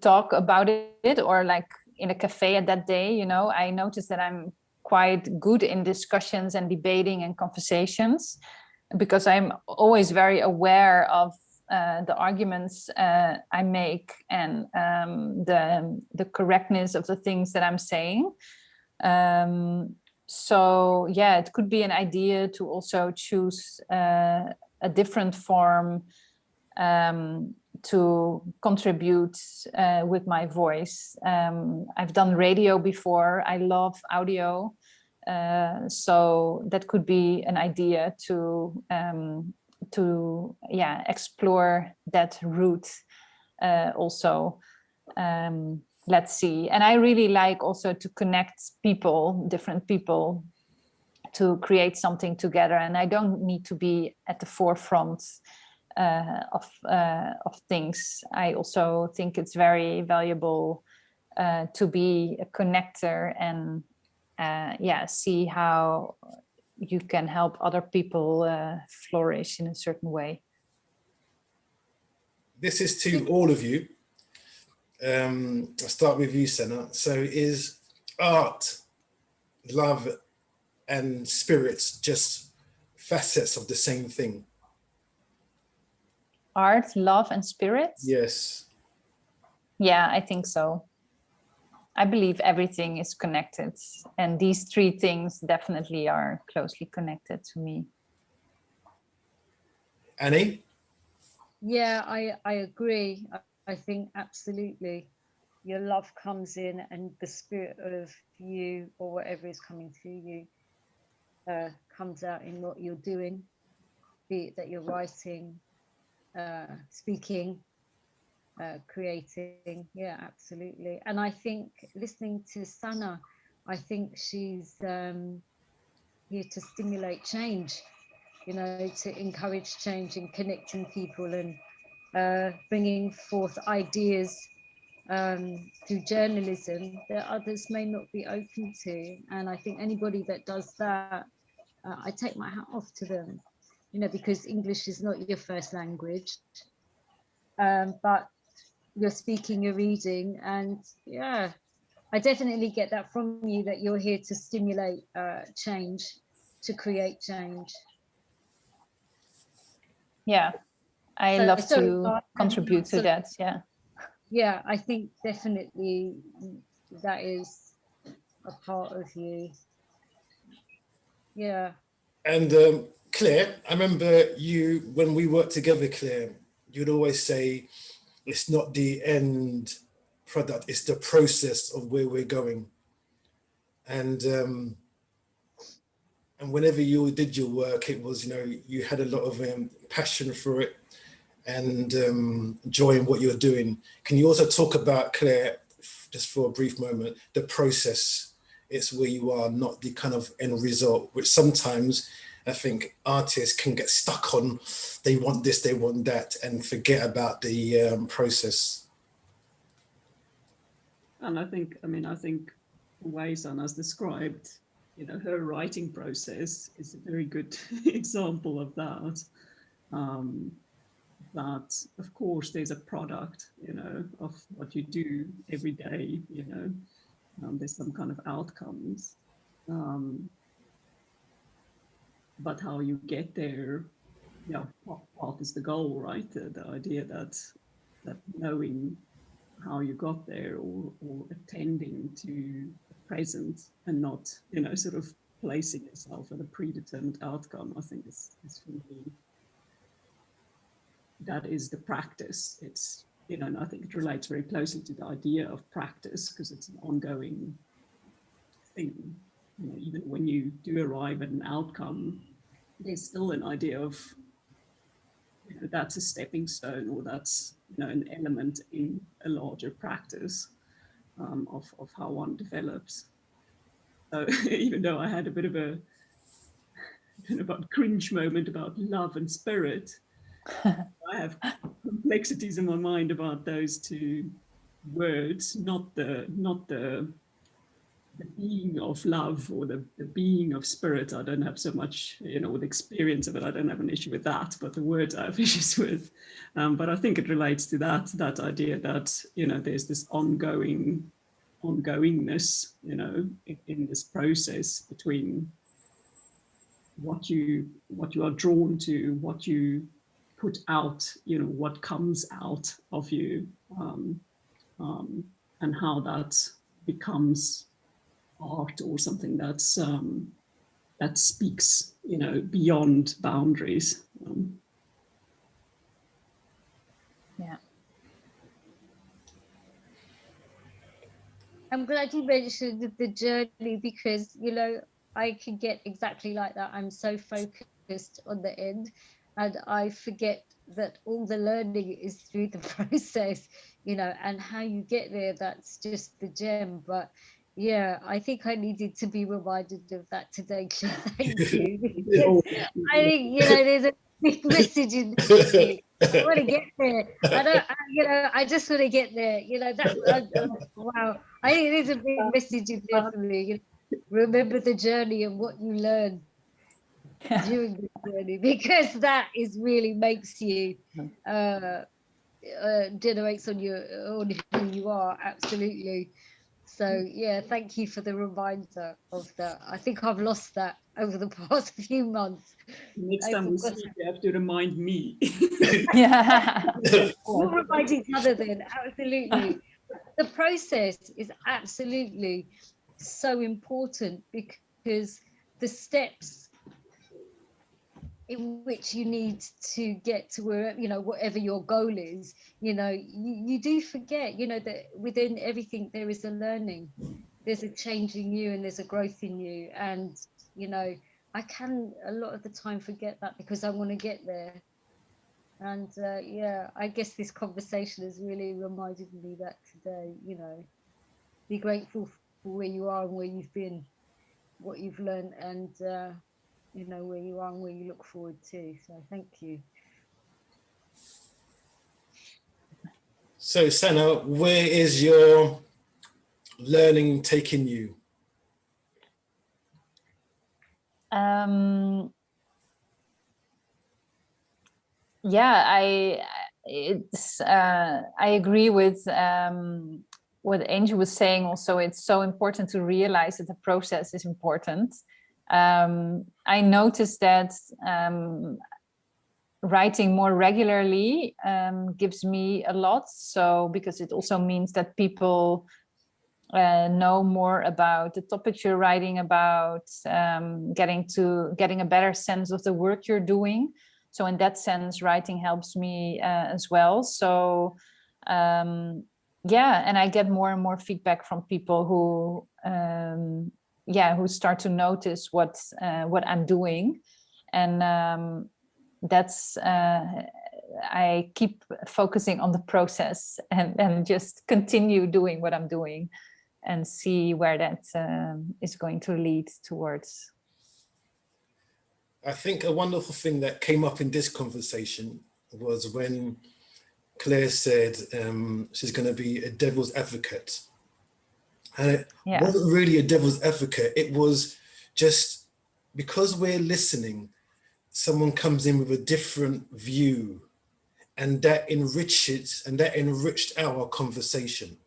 D: talk about it, or like in a cafe at that day, I notice that I'm quite good in discussions and debating and conversations, because I'm always very aware of the arguments I make, and the correctness of the things that I'm saying. So yeah, it could be an idea to also choose a different form to contribute with my voice. I've done radio before. I love audio. So that could be an idea to explore that route also. Let's see. And I really like also to connect people, different people, to create something together. And I don't need to be at the forefront of things. I also think it's very valuable to be a connector and see how you can help other people flourish in a certain way.
A: This is to all of you. I'll start with you, Sanne. So is art, love, and spirits just facets of the same thing?
D: Art, love, and spirit?
A: Yes.
D: Yeah, I think so. I believe everything is connected, and these three things definitely are closely connected to me.
A: Annie?
B: Yeah, I agree. I think absolutely your love comes in, and the spirit of you, or whatever is coming through you, comes out in what you're doing, be it that you're writing, speaking, creating. Yeah, absolutely. And I think listening to Sanne, I think she's here to stimulate change, to encourage change and connecting people, and bringing forth ideas through journalism that others may not be open to. And I think anybody that does that, I take my hat off to them, because English is not your first language, but you're speaking, you're reading, and yeah, I definitely get that from you, that you're here to stimulate change, to create change.
D: Yeah, I love to contribute to that. Yeah.
B: Yeah, I think definitely that is a part of you. Yeah.
A: And Claire, I remember you, when we worked together, Claire, you'd always say, it's not the end product, it's the process of where we're going. And whenever you did your work, it was, you had a lot of passion for it. and enjoying what you're doing. Can you also talk about, Claire, just for a brief moment, the process? It's where you are, not the kind of end result, which sometimes I think artists can get stuck on. They want this, they want that, and forget about the process.
C: And I think the way Sanne has described, her writing process is a very good example of that. That of course there's a product, of what you do every day, there's some kind of outcomes, but how you get there, what is the goal, right? The idea that knowing how you got there, or attending to the present, and not, sort of placing yourself at a predetermined outcome, I think is for me, that is the practice. It's, and I think it relates very closely to the idea of practice, because it's an ongoing thing. Even when you do arrive at an outcome, there's still an idea of, that's a stepping stone, or that's, an element in a larger practice of how one develops. So even though I had a bit of a about cringe moment about love and spirit, I have complexities in my mind about those two words, not the being of love, or the being of spirit. I don't have so much, with experience of it. I don't have an issue with that, but the words I have issues with. But I think it relates to that idea that, there's this ongoingness, in this process between what you are drawn to, what you put out, what comes out of you, and how that becomes art, or something that's that speaks, beyond boundaries.
D: Yeah.
B: I'm glad you mentioned the journey, because I can get exactly like that. I'm so focused on the end, and I forget that all the learning is through the process, and how you get there, that's just the gem. But yeah, I think I needed to be reminded of that today, Claire. Thank you. I think, there's a big message in there. I want to get there. I just want to get there. Wow. I think there's a big message in there for me. Remember the journey and what you learn during the journey, because that is really makes you generates on who you are. Absolutely. So yeah, thank you for the reminder of that. I think I've lost that over the past few months.
C: Next time we speak, you have to remind me.
D: Yeah.
B: We'll remind each other then. Absolutely. The process is absolutely so important, because the steps in which you need to get to where, whatever your goal is, you do forget, that within everything there is a learning, there's a change in you, and there's a growth in you. And I can a lot of the time forget that, because I want to get there. And yeah, I guess this conversation has really reminded me that today, be grateful for where you are and where you've been, what you've learned, and where you are and where you look forward to. So thank you.
A: So Sanne, where is your learning taking you?
D: Yeah, I agree with what Angel was saying. Also, it's so important to realize that the process is important. I noticed that writing more regularly gives me a lot. So because it also means that people know more about the topics you're writing about, getting a better sense of the work you're doing. So in that sense, writing helps me as well. So yeah, and I get more and more feedback from people who who start to notice what I'm doing, and that's I keep focusing on the process and just continue doing what I'm doing and see where that is going to lead towards.
A: I think a wonderful thing that came up in this conversation was when Claire said she's going to be a devil's advocate. And it wasn't really a devil's advocate. It was just because we're listening, someone comes in with a different view, and that enriched our conversation.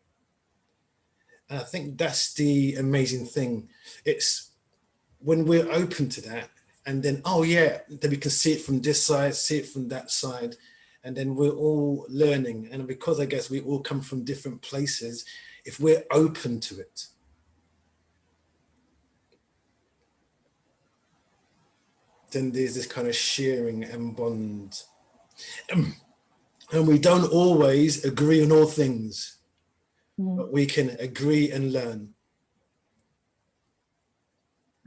A: And I think that's the amazing thing. It's when we're open to that, and then, oh yeah, then we can see it from this side, see it from that side, and then we're all learning. And because I guess we all come from different places, if we're open to it, then there's this kind of sharing and bond. And we don't always agree on all things, but we can agree and learn.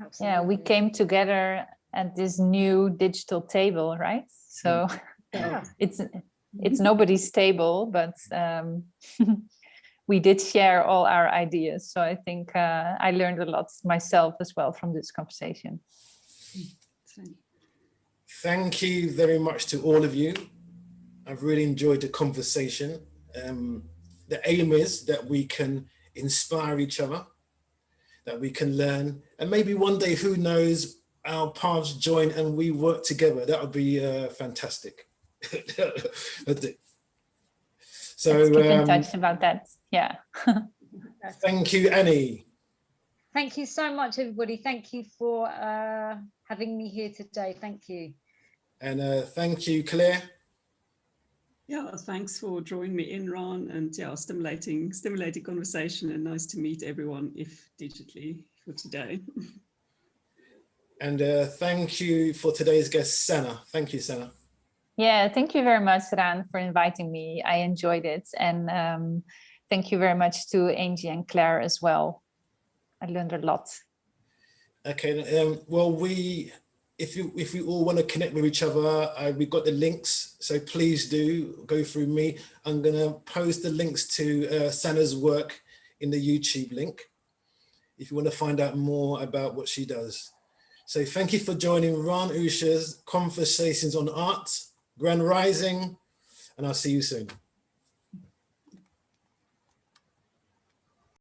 B: Absolutely.
D: Yeah, we came together at this new digital table, right? So it's nobody's table, but we did share all our ideas. So I think I learned a lot myself as well from this conversation.
A: Thank you very much to all of you. I've really enjoyed the conversation. The aim is that we can inspire each other, that we can learn, and maybe one day, who knows, our paths join and we work together. That would be fantastic. So
D: let's keep in touch about that. Yeah.
A: Thank you, Annie.
B: Thank you so much, everybody. Thank you for having me here today. Thank you.
A: And thank you, Claire.
C: Yeah, thanks for drawing me in, Raan, and yeah, stimulating conversation, and nice to meet everyone, if digitally, for today.
A: And thank you for today's guest, Sanne. Thank you, Sanne.
D: Yeah, thank you very much, Raan, for inviting me. I enjoyed it. And thank you very much to Angie and Claire as well. I learned a lot.
A: Okay, well, if we all want to connect with each other, we've got the links, so please do go through me. I'm going to post the links to Sanne's work in the YouTube link if you want to find out more about what she does. So thank you for joining Raan Oosha's Conversations on Art, Grand Rising, and I'll see you soon.